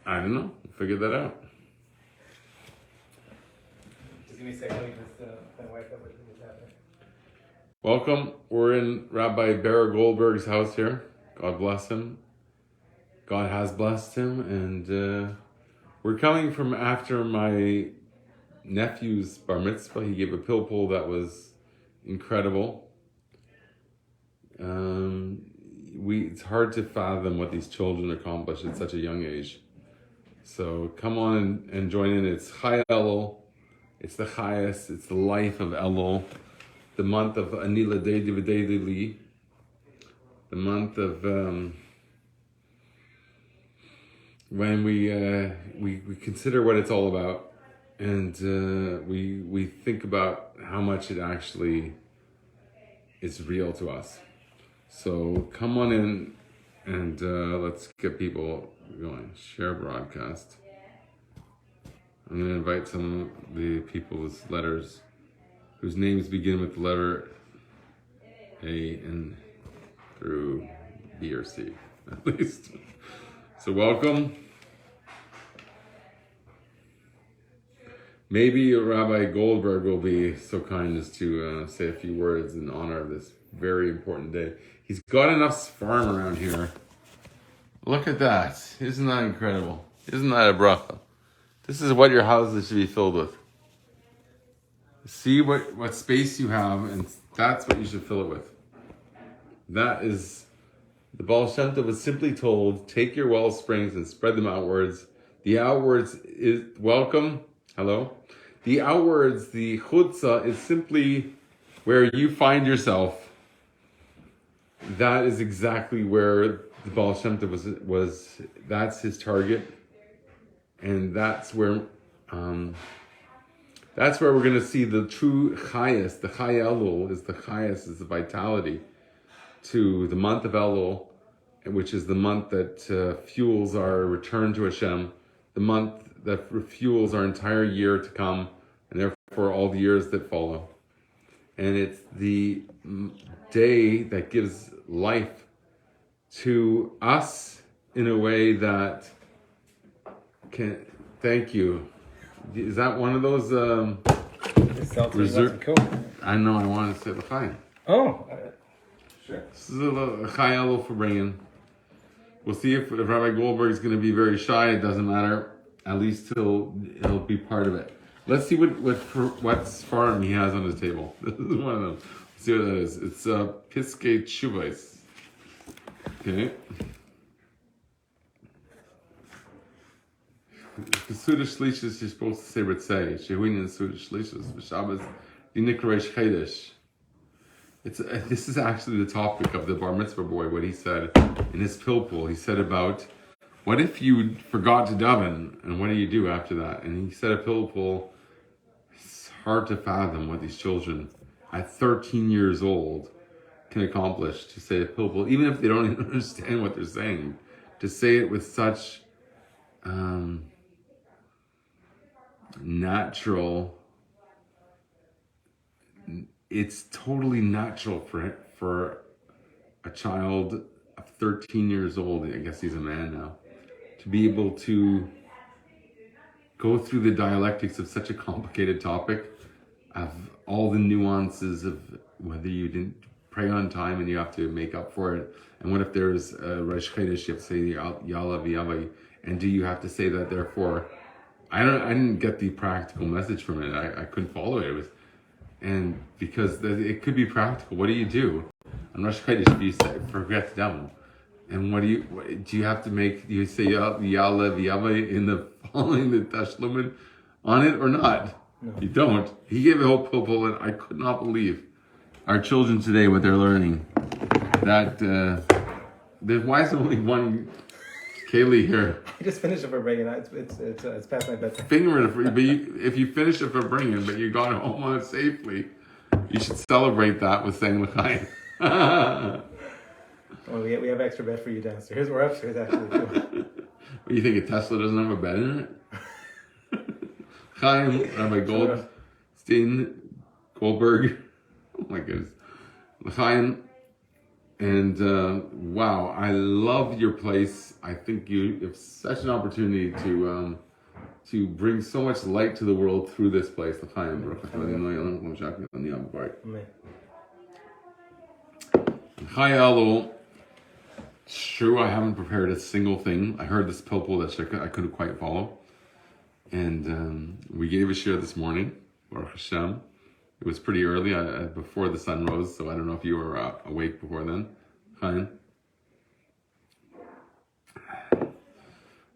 I don't know. We'll figure that out. Just give me a second. Let me just wipe up what's happening. Welcome. We're in Rabbi Barra Goldberg's house here. God bless him. God has blessed him. And we're coming from after my nephew's bar mitzvah. He gave a pilpul that was incredible. It's hard to fathom what these children accomplish at such a young age. So come on and join in. It's Chai Elul. It's the highest. It's the life of Elul. The month of Anila Deidivadeli. The month of when we consider what it's all about, and we think about how much it actually is real to us. So come on in and let's get people going. Share broadcast. I'm going to invite some of the people's letters whose names begin with the letter A and through B or C, at least. So welcome. Maybe Rabbi Goldberg will be so kind as to say a few words in honor of this very important day. He's got enough farm around here. Look at that. Isn't that incredible? Isn't that a bracha? This is what your houses should be filled with. See what space you have, and that's what you should fill it with. That is, the Baal Shem Tov was simply told, take your wellsprings and spread them outwards. The outwards is welcome. Hello? The outwards, the chutzah, is simply where you find yourself. That is exactly where the Baal Shem Tov was. That's his target. And that's where we're going to see the true chayas. The Chai Elul is the chayas, is the vitality to the month of Elul, which is the month that fuels our return to Hashem, the month that refuels our entire year to come, and therefore all the years that follow. And it's the day that gives life to us in a way that can. Thank you. Is that one of those reserve? I know. I want to say l'chaim. Oh, sure. This is a Chai Elul for bringing. We'll see if Rabbi Goldberg is going to be very shy. It doesn't matter. At least he'll be part of it. Let's see what farm he has on his table. This is one of them. Let's see what that is. It's Piskei Tshuvos. Okay. The Suda Shlishis, you're supposed to say Ritzei. Shehuin and Suda Shlishis. V'Shabbos Yinikresh Chedesh. This is actually the topic of the bar mitzvah boy, what he said in his pilpul. He said about, what if you forgot to daven, and what do you do after that? And he said a pilpul. It's hard to fathom what these children at 13 years old can accomplish, to say a pilpul, even if they don't even understand what they're saying, to say it with such natural. It's totally natural for a child of 13 years old, I guess he's a man now, to be able to go through the dialectics of such a complicated topic, of all the nuances of whether you didn't pray on time and you have to make up for it, and what if there's a Rosh Chodesh, you have to say Yalla v'Yavai, and do you have to say that therefore? I didn't get the practical message from it. I couldn't follow it. And because it could be practical, what do you do on Rosh Chodesh if you forget to daven? And what do you have to make? Do you say Yalla v'Yavai in the following the Tashlumin on it or not? No. You don't. He gave a whole pilpul, and I could not believe our children today what they're learning. That why is there only one Kaylee here? I just finished it for bringing. It's past my bedtime. But if you finish it for bringing, but you got home on it safely, you should celebrate that with saying l'chaim. Well, we have extra bed for you downstairs. We're upstairs actually too. What, you think a Tesla doesn't have a bed in it? Chaim, Rabbi Goldberg. Oh my goodness. L'chaim, And wow, I love your place. I think you have such an opportunity to bring so much light to the world through this place. Amen. Hi, Elul. It's true, I haven't prepared a single thing. I heard this pilpul that I couldn't quite follow. And we gave a share this morning, Baruch Hashem. It was pretty early, before the sun rose, so I don't know if you were awake before then. Fine.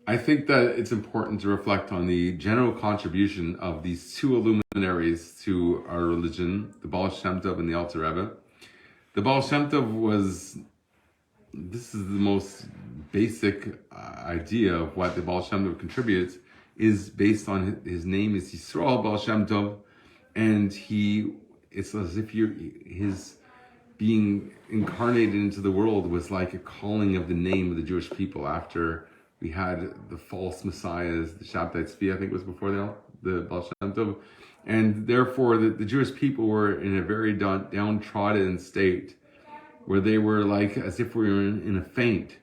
I think that it's important to reflect on the general contribution of these two luminaries to our religion, the Baal Shem Tov and the Alter Rebbe. The Baal Shem Tov this is the most basic idea of what the Baal Shem Tov contributes, is based on his name is Yisrael Baal Shem Tov, and it's as if his being incarnated into the world was like a calling of the name of the Jewish people after we had the false messiahs, the Shabtai Tzvi, I think was before the Baal Shem Tov, and therefore the Jewish people were in a very downtrodden state, where they were like as if we were in a faint,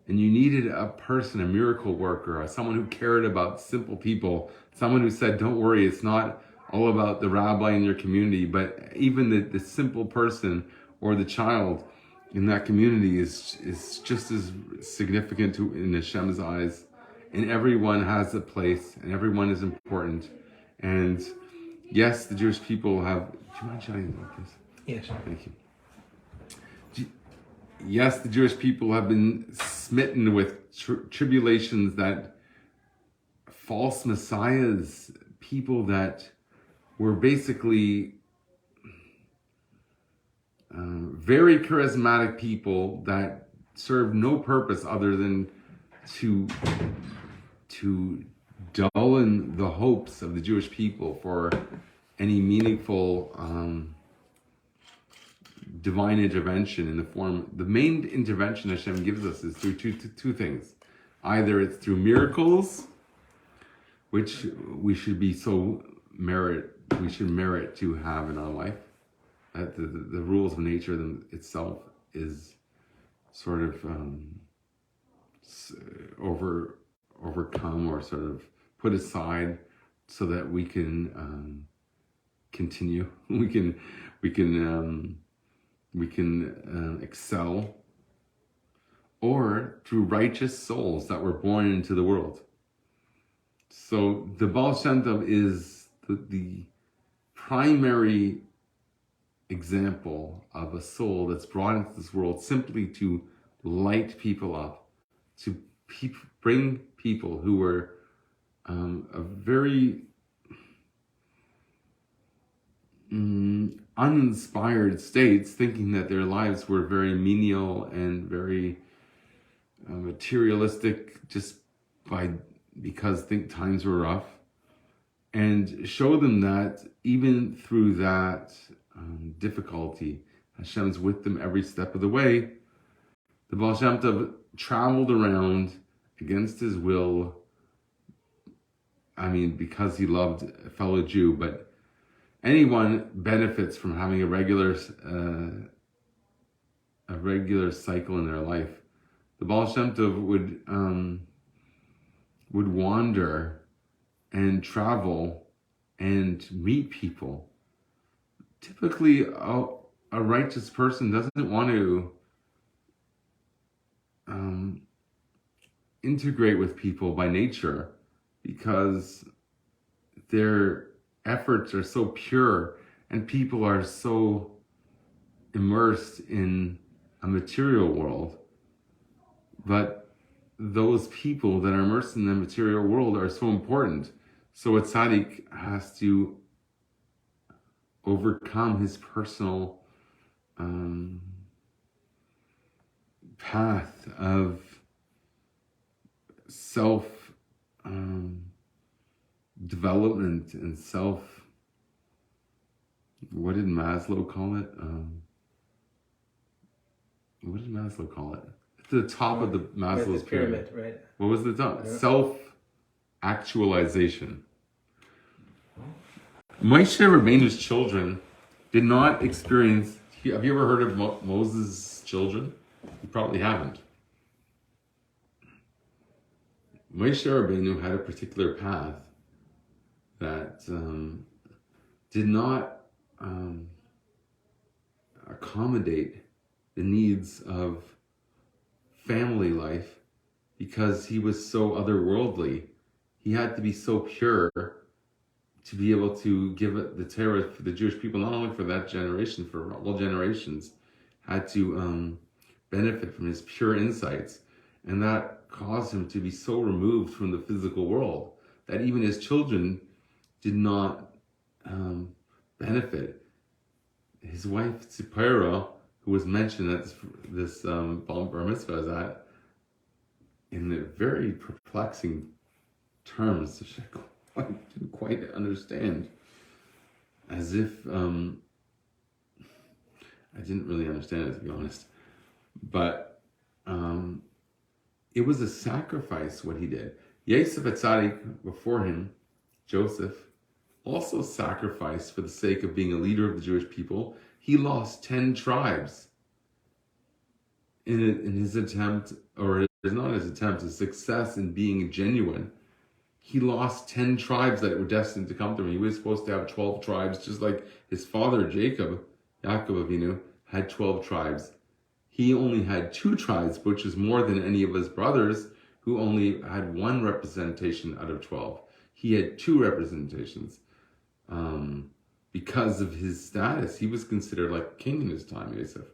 and you needed a person, a miracle worker, someone who cared about simple people, someone who said, don't worry, it's not all about the rabbi in your community, but even the simple person or the child in that community is just as significant in Hashem's eyes, and everyone has a place, and everyone is important. And yes, the Jewish people have. Do you mind shouting about this? Yes. Thank you. Yes, the Jewish people have been smitten with tribulations that false messiahs, people that were basically very charismatic people that served no purpose other than to dullen the hopes of the Jewish people for any meaningful divine intervention in the form. The main intervention Hashem gives us is through two things. Either it's through miracles, which we should merit to have in our life. That the rules of nature itself is sort of overcome or sort of put aside so that we can continue. We can excel, or through righteous souls that were born into the world. So the Baal Shem Tov is the primary example of a soul that's brought into this world simply to light people up, to bring people who were a very uninspired states, thinking that their lives were very menial and very materialistic, just because times were rough, and show them that even through that difficulty, Hashem's with them every step of the way. The Baal Shem Tov traveled around against his will, because he loved a fellow Jew, but anyone benefits from having a regular cycle in their life. The Baal Shem Tov would wander and travel and meet people. Typically, a righteous person doesn't want to integrate with people by nature, because their efforts are so pure and people are so immersed in a material world. But those people that are immersed in the material world are so important. So a tzaddik has to overcome his personal path of self development and what did Maslow call it? What did Maslow call it? At the top of the Maslow's pyramid, right? What was the top? Yeah. Self-actualization. Moshe Rabbeinu's children did not experience. Have you ever heard of Moses' children? You probably haven't. Moshe Rabbeinu had a particular path that did not accommodate the needs of family life because he was so otherworldly. He had to be so pure to be able to give it the Torah for the Jewish people, not only for that generation, for all generations, had to benefit from his pure insights. And that caused him to be so removed from the physical world that even his children did not benefit. His wife, Tzipora, who was mentioned at this Bar Mitzvah, is that in the very perplexing terms, which I didn't quite understand, as if I didn't really understand it, to be honest, but it was a sacrifice what he did. Yosef Atzadik before him, Joseph, also sacrificed for the sake of being a leader of the Jewish people. He lost 10 tribes in his attempt, or it's not his attempt, his success in being genuine. He lost 10 tribes that were destined to come to him. He was supposed to have 12 tribes, just like his father Jacob, Yaakov Avinu, had 12 tribes. He only had 2 tribes, which is more than any of his brothers, who only had 1 representation out of 12. He had 2 representations. Because of his status, he was considered like king in his time, Yosef,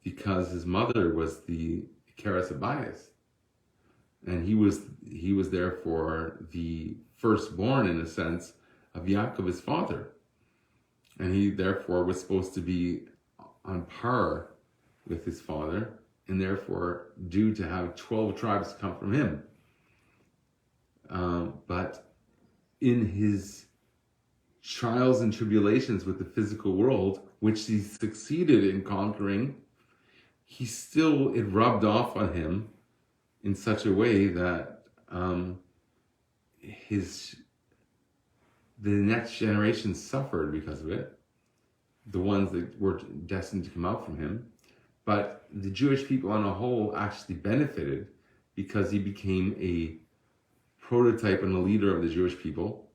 because his mother was the Keres Abayis, and he was therefore the firstborn, in a sense, of Yaakov, his father, and he therefore was supposed to be on par with his father, and therefore due to have 12 tribes come from him. But in his trials and tribulations with the physical world, which he succeeded in conquering, it rubbed off on him in such a way that the next generation suffered because of it, the ones that were destined to come out from him. But the Jewish people on a whole actually benefited because he became a prototype and a leader of the Jewish people.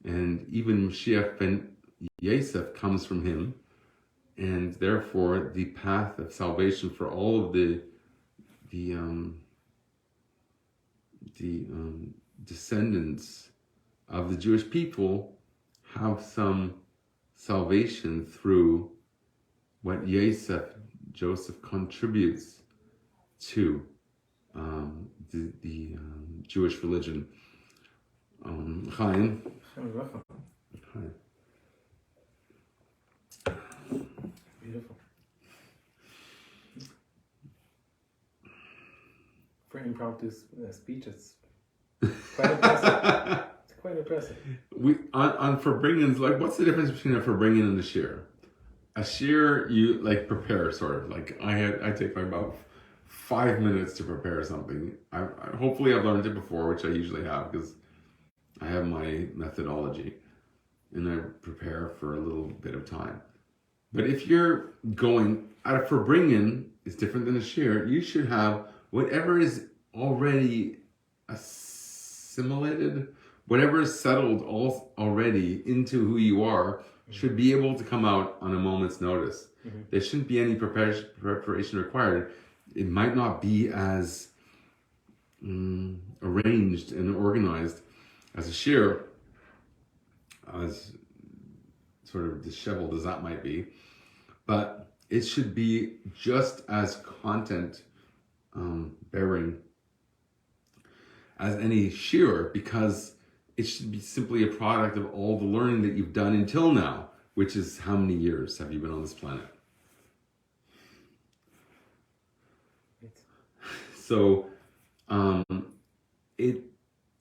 And even Moshiach ben Yosef comes from him, and therefore the path of salvation for all of the descendants of the Jewish people have some salvation through what Joseph contributes to the Jewish religion. Chaim. Beautiful. For impromptu speech, it's quite impressive. It's quite impressive. On Farbrengen's, like, what's the difference between a Farbrengen and a shear? A shear, you like prepare, sort of. Like I take like about 5 minutes to prepare something. Hopefully I've learned it before, which I usually have, because I have my methodology, and I prepare for a little bit of time. But if you're going at a Farbrengen, is different than a shear. You should have whatever is already assimilated, whatever is settled already into who you are, should be able to come out on a moment's notice. Mm-hmm. There shouldn't be any preparation required. It might not be as arranged and organized as a shear, as sort of disheveled as that might be, but it should be just as content bearing as any shear, because it should be simply a product of all the learning that you've done until now, which is how many years have you been on this planet? So,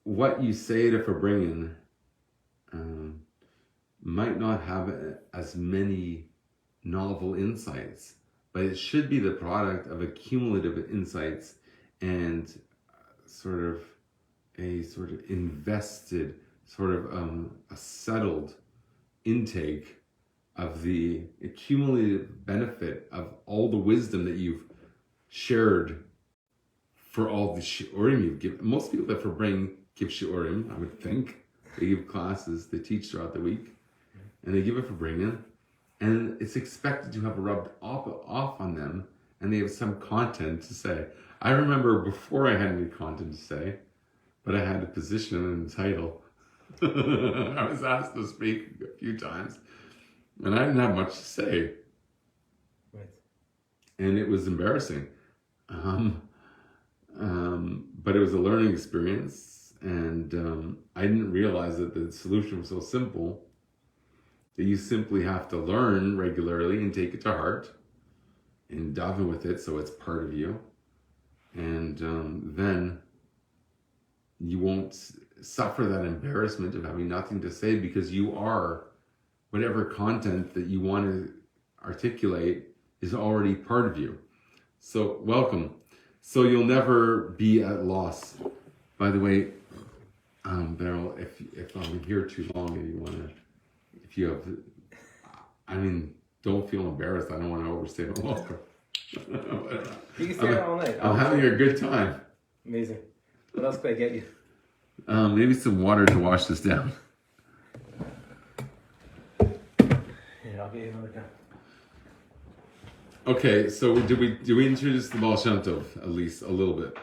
what you say to Farbrengen might not have as many novel insights, but it should be the product of accumulative insights and sort of invested, sort of a settled intake of the accumulative benefit of all the wisdom that you've shared for all the shiurim you've given. Most people that give shiurim, I would think. They give classes, they teach throughout the week, and they give it for bringing, and it's expected to have rubbed off on them, and they have some content to say. I remember before I had any content to say, but I had a position and a title. I was asked to speak a few times, and I didn't have much to say. Right. And it was embarrassing. But it was a learning experience, and I didn't realize that the solution was so simple that you simply have to learn regularly and take it to heart and daven with it so it's part of you. And then you won't suffer that embarrassment of having nothing to say, because you are, whatever content that you want to articulate is already part of you. So welcome. So you'll never be at loss. By the way, Beryl, if I'm here too long and don't feel embarrassed. I don't want to overstay my welcome. You can stay there all night. I'm having a good time. Amazing. What else could I get you? Maybe some water to wash this down. Yeah, I'll get you another cup. Okay, so did we introduce the Baal Shem Tov at least a little bit?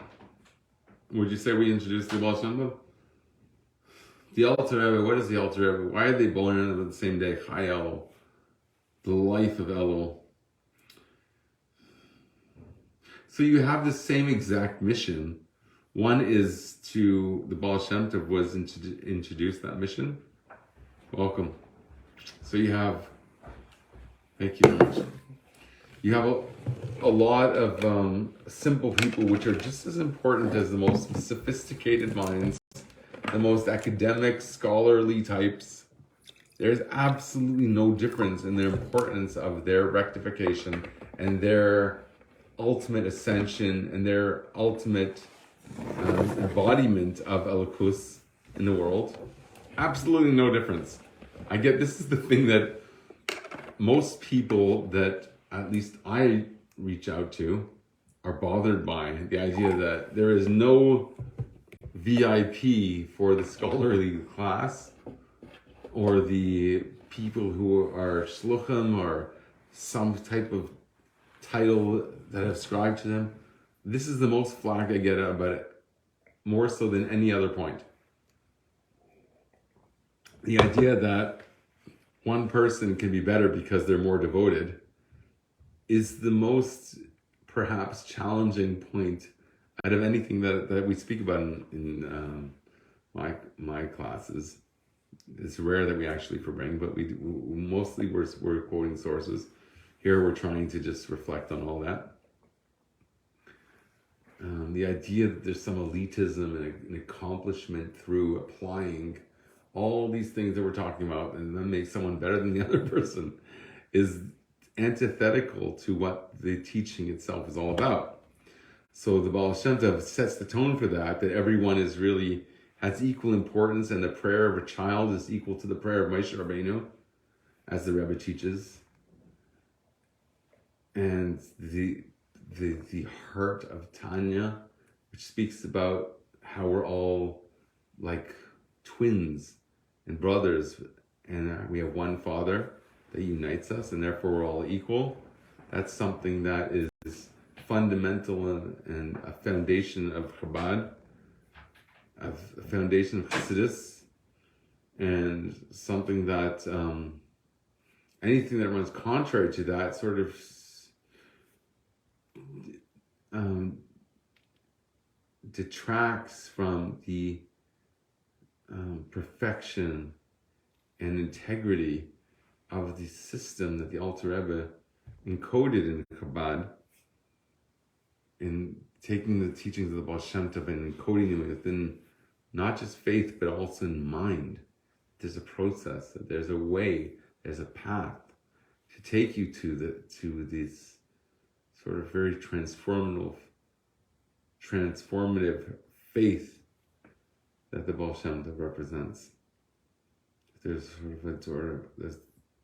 Would you say we introduced the Baal Shem Tov? The Alter Rebbe, what is the Alter Rebbe? Why are they born on the same day? Chai Elul, the life of Elul. So you have the same exact mission. One is the Baal Shem Tov was introduce that mission. Welcome. So you have, thank you very much. You have a lot of simple people which are just as important as the most sophisticated minds, the most academic, scholarly types. There's absolutely no difference in the importance of their rectification and their ultimate ascension and their ultimate embodiment of Elokus in the world. Absolutely no difference. This is the thing that most people that at least I reach out to are bothered by, the idea that there is no VIP for the scholarly class or the people who are shluchim or some type of title that I've ascribed to them. This is the most flack I get about it, more so than any other point. The idea that one person can be better because they're more devoted is the most perhaps challenging point out of anything that we speak about in my classes. It's rare that we actually forbring, but we're quoting sources. Here we're trying to just reflect on all that. The idea that there's some elitism and an accomplishment through applying all these things that we're talking about and then make someone better than the other person is antithetical to what the teaching itself is all about. So the Baal Shem Tov sets the tone for that everyone is really has equal importance, and the prayer of a child is equal to the prayer of Moshe Rabbeinu, as the Rebbe teaches. And the heart of Tanya, which speaks about how we're all like twins and brothers, and we have one Father that unites us, and therefore we're all equal. That's something that is fundamental and a foundation of Chabad, a foundation of Chassidus, and something that anything that runs contrary to that sort of detracts from the perfection and integrity of the system that the Alter Rebbe encoded in Chabad, in taking the teachings of the Baal Shem Tov and encoding them within not just faith but also in mind. There's a process, there's a way, there's a path to take you to this sort of very transformative faith that the Baal Shem Tov represents. There's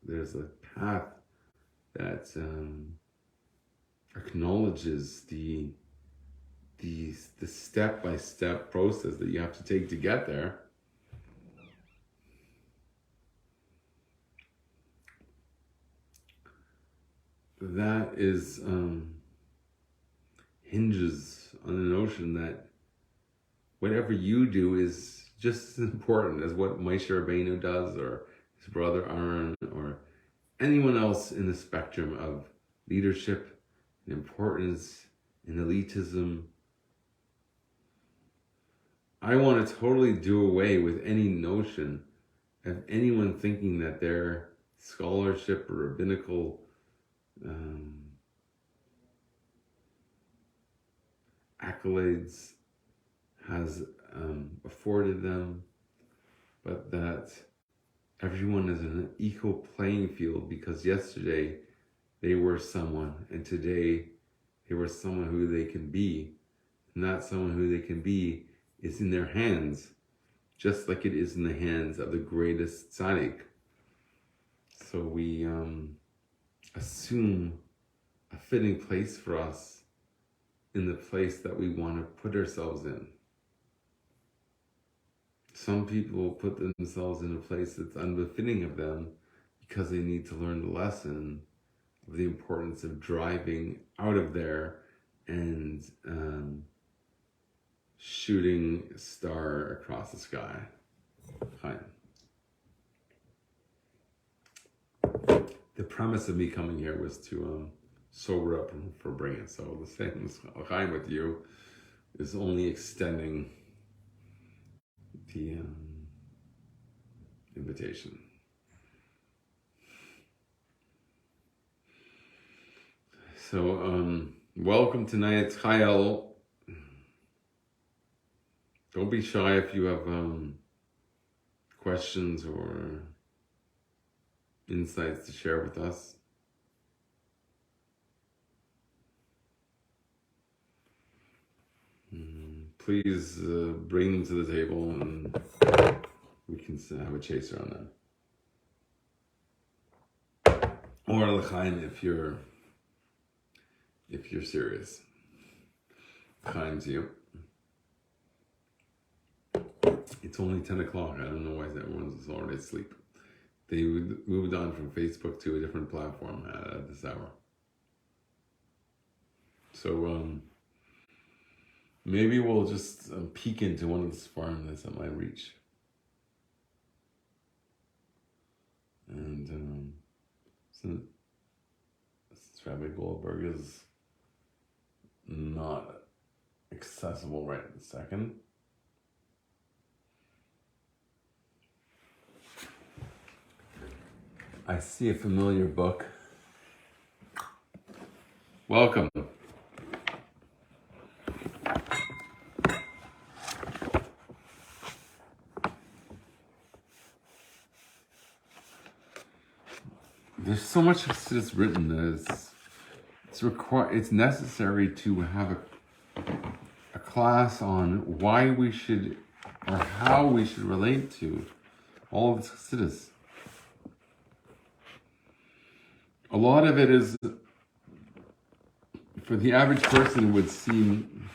there's a path that acknowledges the step-by-step process that you have to take to get there. That is hinges on the notion that whatever you do is just as important as what Moshe Rabbeinu does, or his brother Aaron, or anyone else in the spectrum of leadership and importance and elitism. I want to totally do away with any notion of anyone thinking that their scholarship or rabbinical accolades has afforded them, but that everyone is in an equal playing field, because yesterday they were someone and today they were someone who they can be, and that someone who they can be is in their hands, just like it is in the hands of the greatest tzaddik. So we assume a fitting place for us in the place that we want to put ourselves in. Some people put themselves in a place that's unbefitting of them because they need to learn the lesson of the importance of driving out of there and shooting a star across the sky. Hi. The premise of me coming here was to sober up for bringing. So the same Chaim with you is only extending the invitation. So welcome tonight, Chayel. Don't be shy if you have questions or insights to share with us. Please bring them to the table and we can have a chaser on that. Or l'chaim if you're serious. Chaim to you. It's only 10 o'clock. I don't know why everyone's already asleep. They moved on from Facebook to a different platform at this hour. So maybe we'll just peek into one of the farms that's at my reach. And since Rabbi Goldberg is not accessible right this second, I see a familiar book. Welcome. There's so much that's written that it's necessary to have a class on why we should, or how we should relate to all of this Chassidus. A lot of it is, for the average person, would seem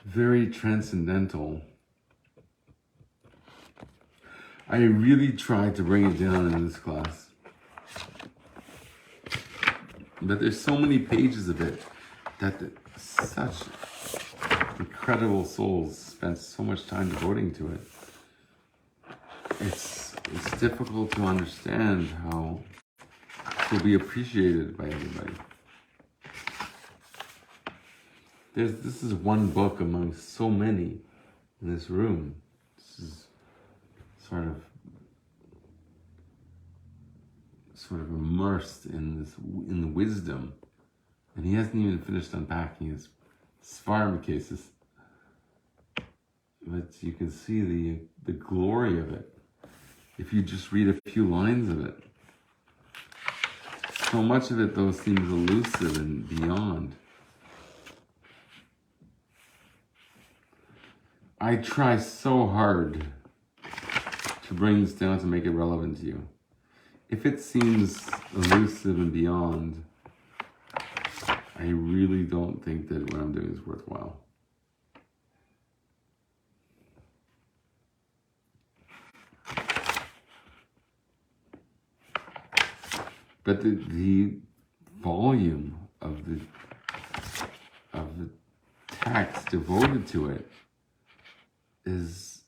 very transcendental. I really tried to bring it down in this class. But there's so many pages of it that such incredible souls spent so much time devoting to it. It's difficult to understand how it will be appreciated by everybody. This is one book among so many in this room. This is sort of immersed in the wisdom, and he hasn't even finished unpacking his Sfarim cases. But you can see the glory of it if you just read a few lines of it. So much of it, though, seems elusive and beyond. I try so hard to bring this down to make it relevant to you. if it seems elusive and beyond, I really don't think that what I'm doing is worthwhile. But the volume of the text devoted to it is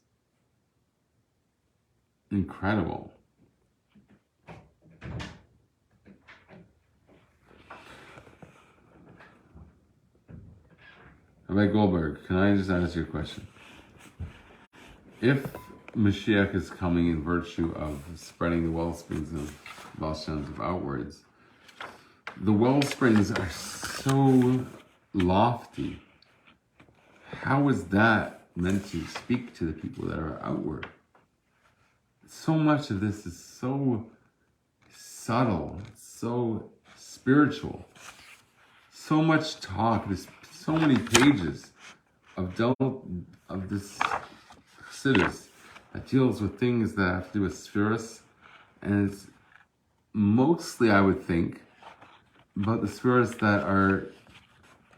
incredible. Rabbi Goldberg, can I just ask you a question? If Moshiach is coming in virtue of spreading the wellsprings of Baal Shem Tov outwards, the wellsprings are so lofty. How is that meant to speak to the people that are outward? So much of this is so subtle, so spiritual, so much talk. There's so many pages of this Chassidus that deals with things that have to do with spheres, and it's mostly, I would think, about the spheres that are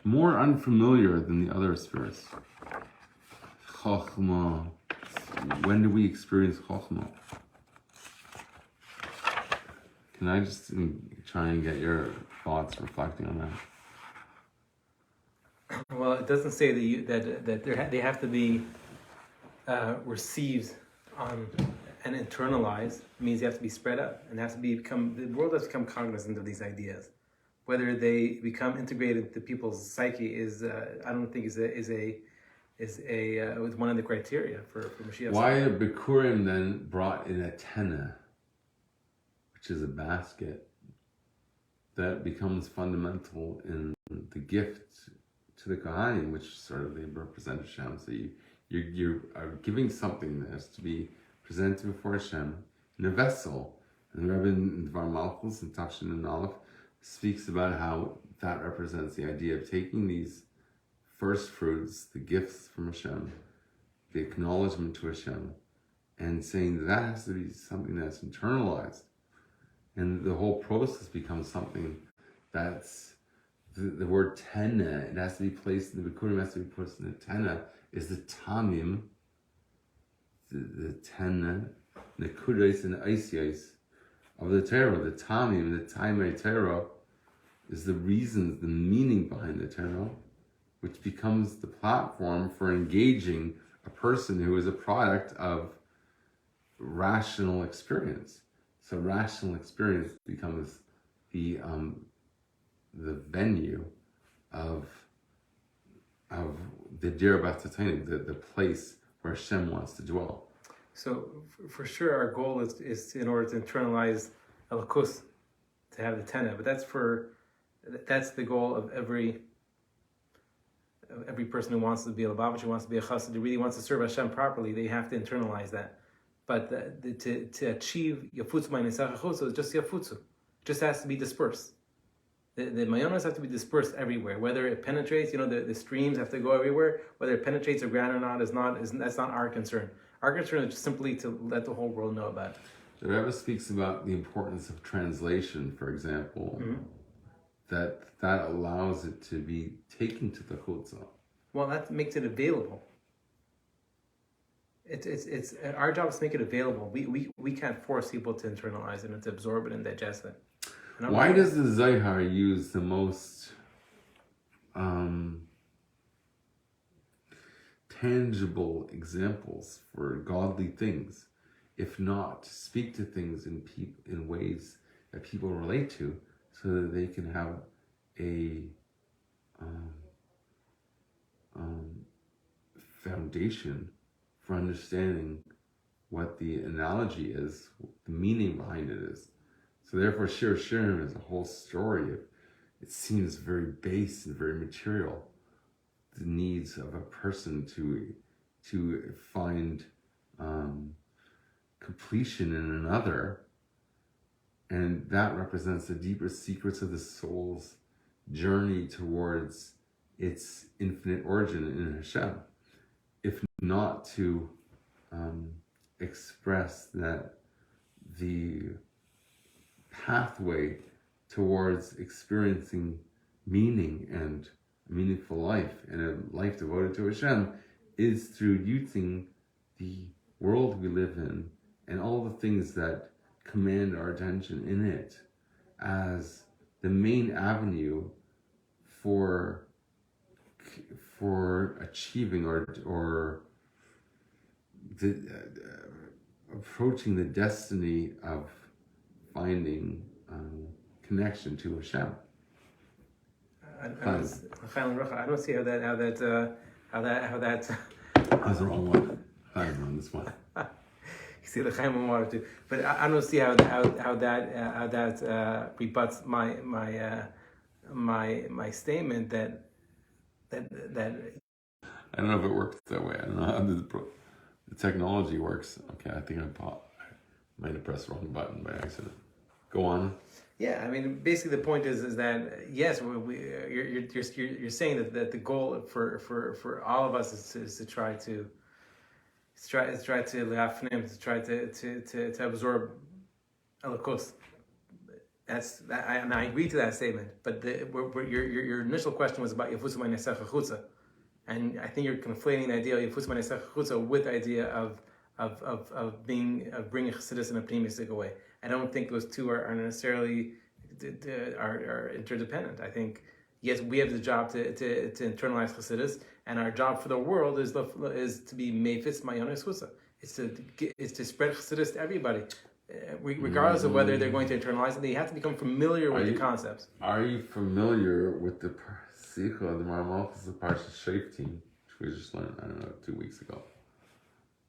more unfamiliar than the other spheres. Chokhmah. When do we experience Chokhmah? Can I just try and get your thoughts reflecting on that? Well, it doesn't say that they have to be received and internalized. It means they have to be spread out and the world has become cognizant of these ideas. Whether they become integrated into people's psyche is, I don't think is one of the criteria for Moshiach. Why are Bikurim then brought in a tenet, which is a basket that becomes fundamental in the gift to the Kohanim, which sort of they represent Hashem. So you are giving something that has to be presented before Hashem in a vessel. And the Rabbi in Dvar Malchus and Tafshin and Aleph speaks about how that represents the idea of taking these first fruits, the gifts from Hashem, the acknowledgement to Hashem, and saying that has to be something that's internalized. And the whole process becomes something that's the word tenet. It has to be placed in the Bikurim, has to be placed in the tenet, is the tamim, the tenet, the kudais and the isis of the Torah. The tamim, the taimei Torah, is the reasons, the meaning behind the Torah, which becomes the platform for engaging a person who is a product of rational experience. So rational experience becomes the venue of the Dir Batatani, the place where Hashem wants to dwell. So for sure, our goal is in order to internalize Elikus, to have the tenet. But that's the goal of every person who wants to be a Lubavitch, who wants to be a Chassid, who really wants to serve Hashem properly. They have to internalize that. But to achieve yafutzu mayanotcha is just yafutzu. It just has to be dispersed. The mayanotcha have to be dispersed everywhere. Whether it penetrates, the streams have to go everywhere. Whether it penetrates the ground or not that's not our concern. Our concern is just simply to let the whole world know about it. The Rebbe speaks about the importance of translation, for example, that allows it to be taken to the chutzah. Well, that makes it available. It's our job is to make it available. We can't force people to internalize it and to absorb it and digest it. Why does the Zohar use the most tangible examples for godly things, if not to speak to things in ways that people relate to, so that they can have a foundation for understanding what the analogy is, what the meaning behind it is. So therefore, Shir Shirim is a whole story of, it seems very base and very material, the needs of a person to find completion in another, and that represents the deeper secrets of the soul's journey towards its infinite origin in Hashem, if not to express that the pathway towards experiencing meaning and a meaningful life and a life devoted to Hashem is through using the world we live in and all the things that command our attention in it as the main avenue for achieving or approaching the destiny of finding connection to Hashem. I don't see how that. That's the wrong one. I'm on this one. You see the Chaim water too, but I don't see how that rebuts my statement that. I don't know if it works that way. I don't know how the technology works. Okay, I think I might have pressed the wrong button by accident. Go on. Yeah, I mean, basically the point is that yes, you're saying that the goal for all of us is to try to absorb Elikos. And I agree to that statement. But your initial question was about yafutzu mayanotcha chutzah, and I think you're conflating the idea of yafutzu mayanotcha chutzah with the idea of bringing Chassidus in a pneumistic way. I don't think those two are necessarily are interdependent. I think yes, we have the job to internalize Chassidus, and our job for the world is to be mefitz mayanotcha. It's to spread Chassidus to everybody. Regardless of whether they're going to internalize it, they have to become familiar with the concepts. Are you familiar with the Sikha, the Malchus of Parsha Shoftim, which we just learned, 2 weeks ago?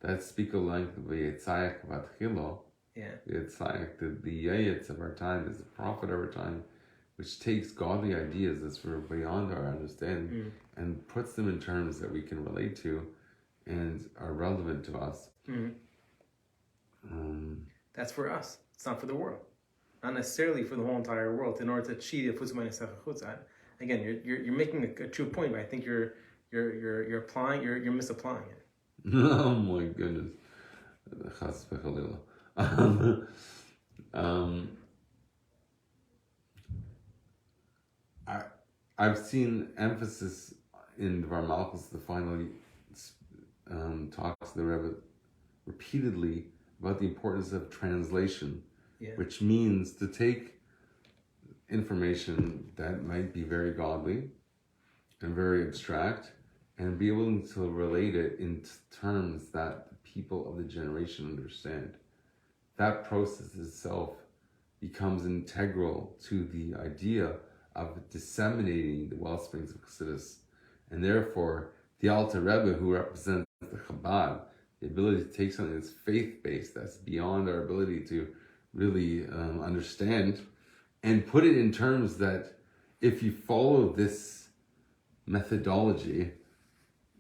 That speak a length of the Yetzayak Vatchilo. Yeah. The Yetzayak, the Yayetz of our time, is the prophet of our time, which takes godly ideas that's beyond our understanding and puts them in terms that we can relate to and are relevant to us. That's for us. It's not for the world. Not necessarily for the whole entire world. In order to achieve yafutzu mayanotcha chutzah. Again, you're making a true point, but I think you're misapplying it. Oh my goodness. I've seen emphasis in Dvar Malchus, the final talks of the Rebbe, repeatedly about the importance of translation, which means to take information that might be very godly and very abstract and be able to relate it in terms that the people of the generation understand. That process itself becomes integral to the idea of disseminating the wellsprings of Chassidus, and therefore the Alter Rebbe, who represents the Chabad, the ability to take something that's faith-based, that's beyond our ability to really understand, and put it in terms that if you follow this methodology,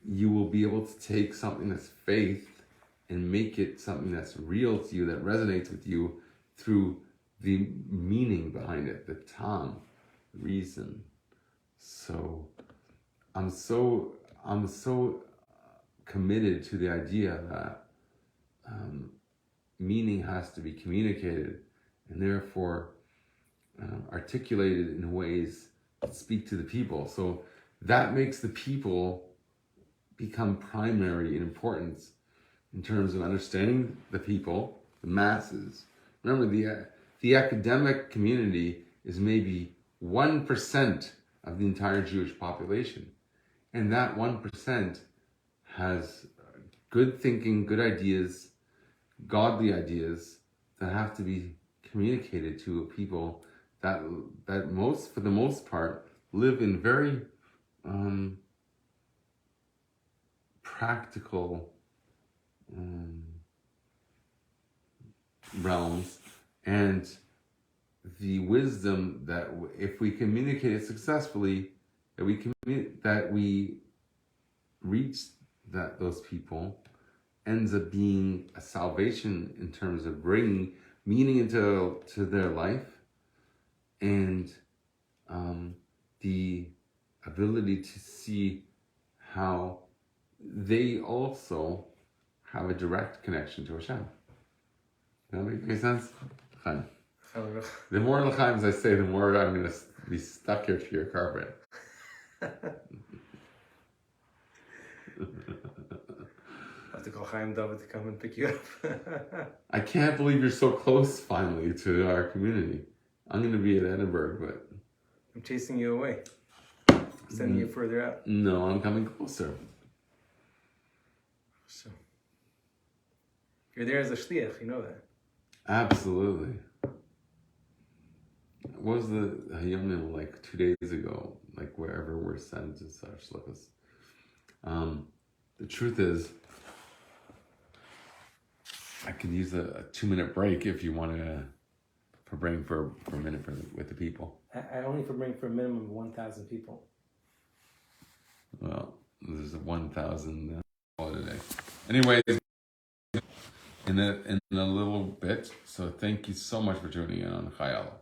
you will be able to take something that's faith and make it something that's real to you, that resonates with you through the meaning behind it, the tam, the reason. So I'm so committed to the idea that meaning has to be communicated and therefore articulated in ways that speak to the people. So that makes the people become primary in importance in terms of understanding the people, the masses. Remember, the academic community is maybe 1% of the entire Jewish population. And that 1% has good thinking, good ideas, godly ideas that have to be communicated to people that for the most part, live in very practical realms, and the wisdom that if we communicate it successfully, that we reach those people, ends up being a salvation in terms of bringing meaning into their life, and the ability to see how they also have a direct connection to Hashem. Does that make sense? Fine. The more l'chaims I say, the more I'm going to be stuck here to your carpet. I have to call Chaim David to come and pick you up. I can't believe you're so close finally to our community. I'm going to be at Edinburgh, but... I'm chasing you away. Sending you further out. No, I'm coming closer. So, you're there as a shliach, you know that. Absolutely. What was the Hayomim like 2 days ago? Like wherever we're sent to such shlichus. The truth is, I could use a 2-minute break if you want to, for bring for a minute with the people. I only for bring for a minimum of 1,000 people. Well, there's a 1,000 today. Anyway, in a little bit. So thank you so much for tuning in on Chayal.